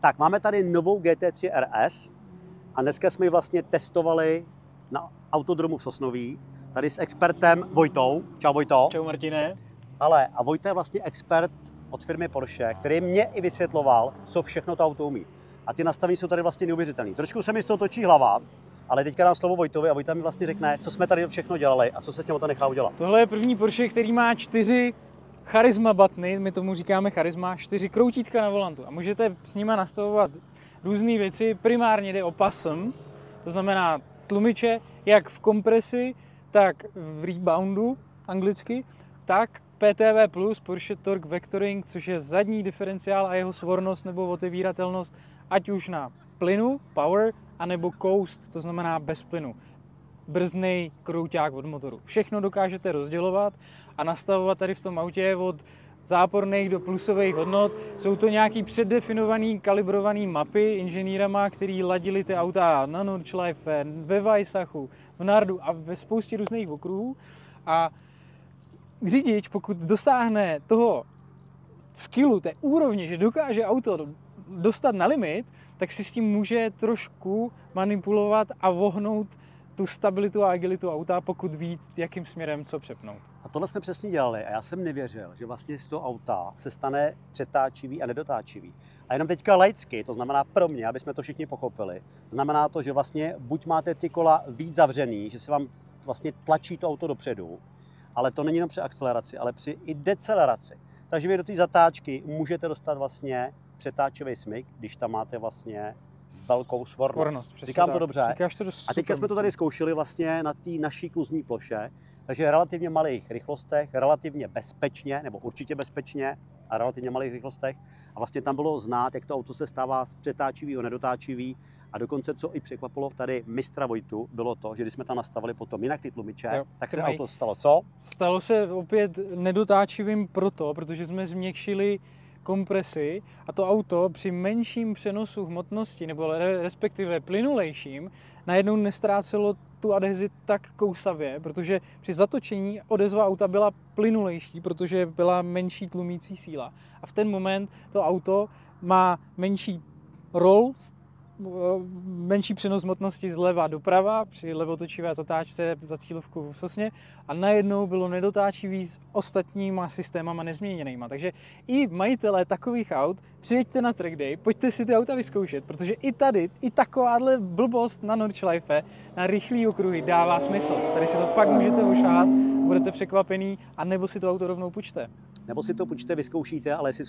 Tak, máme tady novou GT3 RS a dneska jsme ji vlastně testovali na autodromu v Sosnoví, tady s expertem Vojtou. Čau Vojto. Čau Martine. A Vojta je vlastně expert od firmy Porsche, který mě i vysvětloval, co všechno to auto umí. A ty nastavení jsou tady vlastně neuvěřitelné. Trošku se mi z toho točí hlava, ale teďka dám slovo Vojtovi a Vojta mi vlastně řekne, co jsme tady všechno dělali a co se s tím auto nechá udělat. Tohle je první Porsche, který má 4 charisma buttony, my tomu říkáme charisma, 4 kroutítka na volantu a můžete s nima nastavovat různé věci. Primárně jde o PASM, to znamená tlumiče, jak v kompresi, tak v reboundu anglicky, tak PTV+, Porsche Torque Vectoring, což je zadní diferenciál a jeho svornost nebo otevíratelnost, ať už na plynu, power, anebo coast, to znamená bez plynu. Brzdnej krouťák od motoru. Všechno dokážete rozdělovat a nastavovat tady v tom autě od záporných do plusových hodnot. Jsou to nějaký předdefinovaný, kalibrovaný mapy inženýrama, který ladili ty auta na Nordschleife, ve Weissachu, v Nardu a ve spoustě různých okruhů. A řidič, pokud dosáhne toho skillu, té úrovně, že dokáže auto dostat na limit, tak si s tím může trošku manipulovat a vohnout tu stabilitu a agilitu auta, pokud ví, jakým směrem co přepnout. A tohle jsme přesně dělali a já jsem nevěřil, že vlastně z toho auta se stane přetáčivý a nedotáčivý. A jenom teďka laicky, to znamená pro mě, aby jsme to všichni pochopili, znamená to, že vlastně buď máte ty kola víc zavřený, že se vám vlastně tlačí to auto dopředu, ale to není jenom při akceleraci, ale při i deceleraci. Takže vy do té zatáčky můžete dostat vlastně přetáčivý smyk, když tam máte vlastně velkou svornost. Říkám tak. to dobře? Říkáš to dost a teďka jsme to tady zkoušeli vlastně na té naší kluzní ploše, takže relativně malých rychlostech, relativně bezpečně, nebo určitě bezpečně a relativně malých rychlostech. A vlastně tam bylo znát, jak to auto se stává z přetáčivého nedotáčivý. A dokonce, co i překvapilo tady mistra Vojtu, bylo to, že když jsme tam nastavili potom jinak ty tlumiče, tak se auto stalo co? Stalo se opět nedotáčivým protože jsme změkšili kompresi a to auto při menším přenosu hmotnosti nebo respektive plynulejším najednou nestrácelo tu adhezi tak kousavě, protože při zatočení odezva auta byla plynulejší, protože byla menší tlumící síla. A v ten moment to auto má menší roll, menší přenos hmotnosti zleva doprava při levotočivé zatáčce za cílovku v Sosně a najednou bylo nedotáčivý s ostatníma systémama nezměněnýma. Takže i majitelé takových aut, přijeďte na track day, pojďte si ty auta vyzkoušet, protože i tady, i takováhle blbost na Nordschleife, na rychlý okruhy dává smysl. Tady si to fakt můžete ošát, budete překvapený, anebo si to auto rovnou půjčte. Nebo si to půjčte, vyzkoušíte, ale jestli